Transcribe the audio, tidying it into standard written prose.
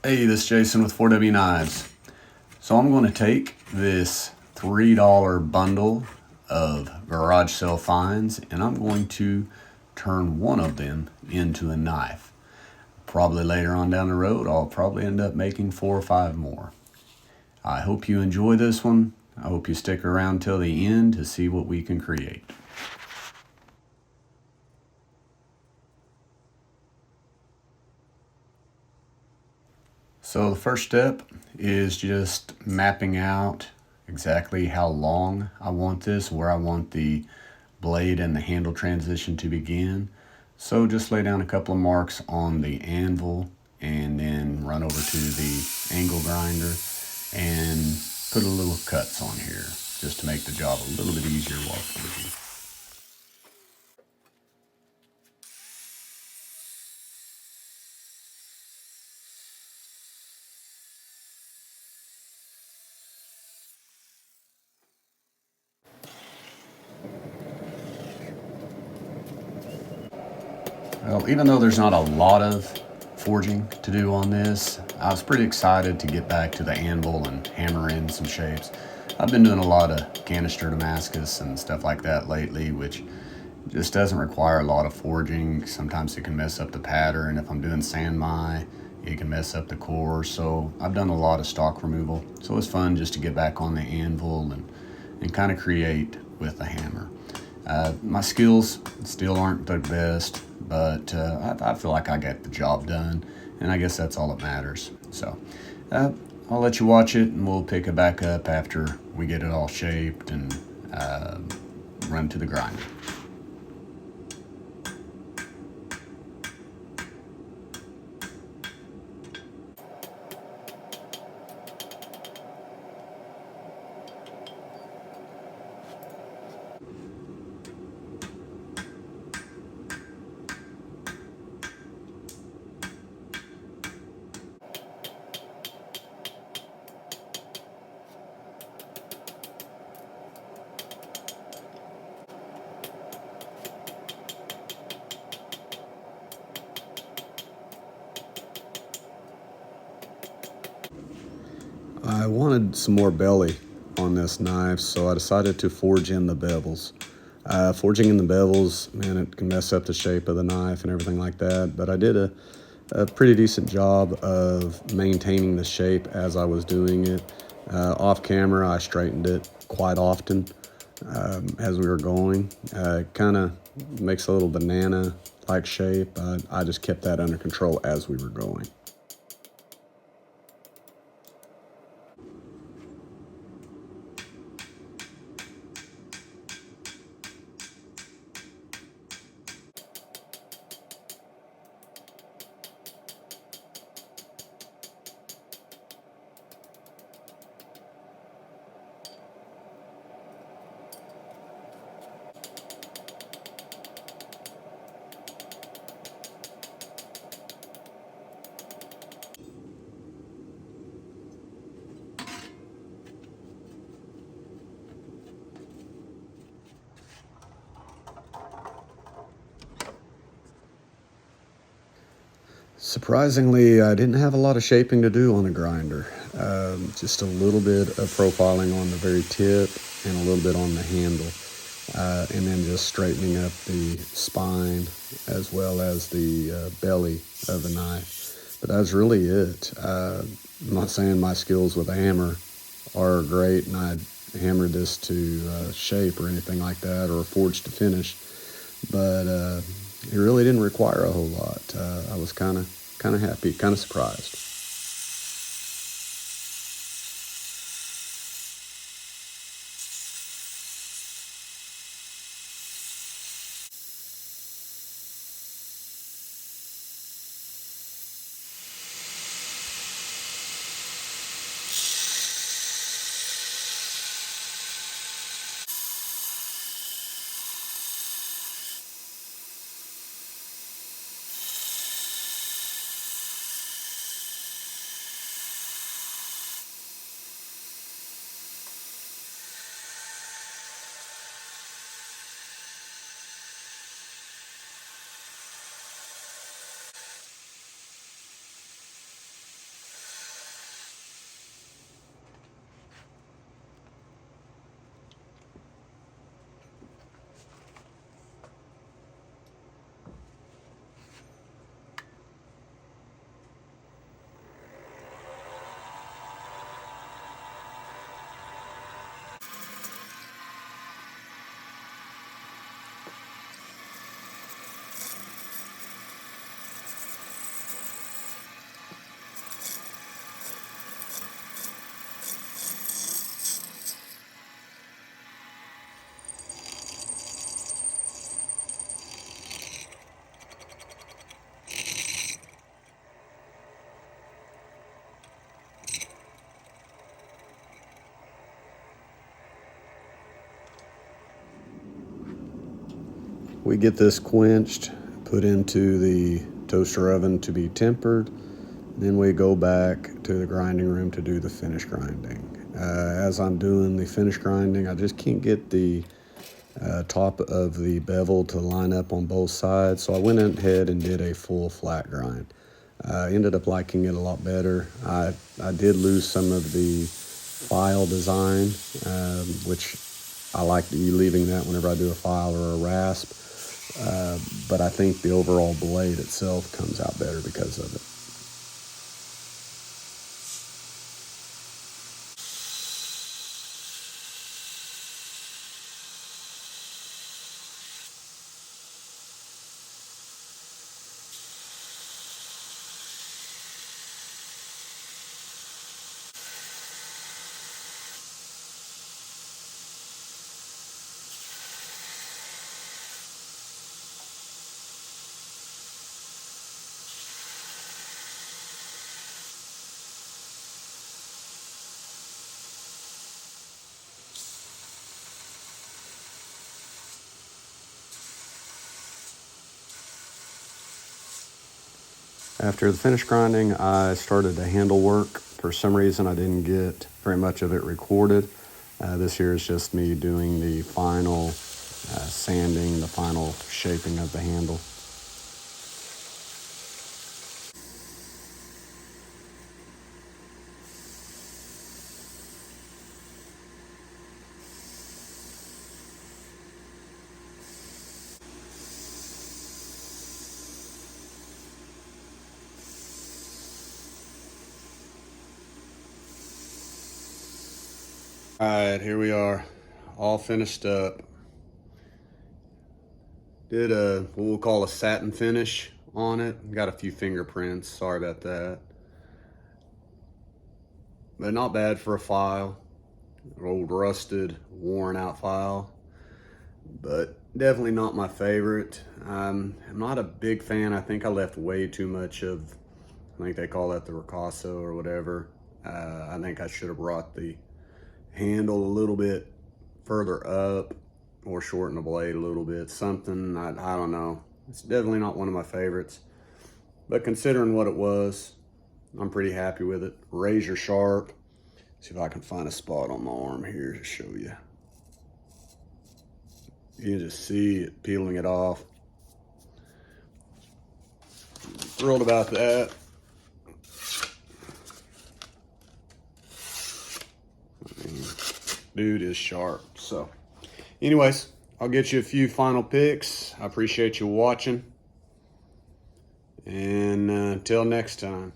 Hey, this is Jason with 4W Knives. So I'm going to take this $3 bundle of garage sale finds and I'm going to turn one of them into a knife. Probably later on down the road, I'll probably end up making 4 or 5 more. I hope you enjoy this one. I hope you stick around till the end to see what we can create. So the first step is just mapping out exactly how long I want this, where I want the blade and the handle transition to begin. So just lay down a couple of marks on the anvil and then run over to the angle grinder and put a little cuts on here just to make the job a little bit easier while forging. Well, even though there's not a lot of forging to do on this, I was pretty excited to get back to the anvil and hammer in some shapes. I've been doing a lot of canister Damascus and stuff like that lately, which just doesn't require a lot of forging. Sometimes it can mess up the pattern. If I'm doing sandmai, it can mess up the core. So I've done a lot of stock removal. So it's fun just to get back on the anvil and kind of create with the hammer. My skills still aren't the best, but I feel like I got the job done, and I guess that's all that matters. So uh, I'll let you watch it, and we'll pick it back up after we get it all shaped and run to the grinder. I wanted some more belly on this knife, so I decided to forge in the bevels. Forging in the bevels, man, it can mess up the shape of the knife and everything like that, but I did a pretty decent job of maintaining the shape as I was doing it. Off camera, I straightened it quite often as we were going. Kind of makes a little banana-like shape. I just kept that under control as we were going. Surprisingly, I didn't have a lot of shaping to do on the grinder. Just a little bit of profiling on the very tip and a little bit on the handle. And then just straightening up the spine as well as the belly of the knife. But that's really it. I'm not saying my skills with a hammer are great and I hammered this to shape or anything like that or forged to finish, but it really didn't require a whole lot. I was kind of happy, kind of surprised. we get this quenched, put into the toaster oven to be tempered. Then we go back to the grinding room to do the finish grinding. As I'm doing the finish grinding, I just can't get the top of the bevel to line up on both sides, so I went ahead and did a full flat grind. I ended up liking it a lot better. I did lose some of the file design, which I like leaving that whenever I do a file or a rasp, but I think the overall blade itself comes out better because of it. After the finish grinding, I started the handle work. For some reason, I didn't get very much of it recorded. This here is just me doing the final sanding, the final shaping of the handle. All right, here we are, all finished up. Did what we'll call a satin finish on it. Got a few fingerprints, sorry about that. But not bad for a file. Old rusted, worn out file. But definitely not my favorite. I'm not a big fan. I think I left way too much of, I think they call that the ricasso or whatever. I think I should have brought the handle a little bit further up or shorten the blade a little bit, something. I don't know. It's definitely not one of my favorites, but considering what it was, I'm pretty happy with it. Razor sharp. See if I can find a spot on my arm here to show you. You can just see it peeling it off. Thrilled about that. Dude is sharp. So anyways, I'll get you a few final pics. I appreciate you watching, and until next time.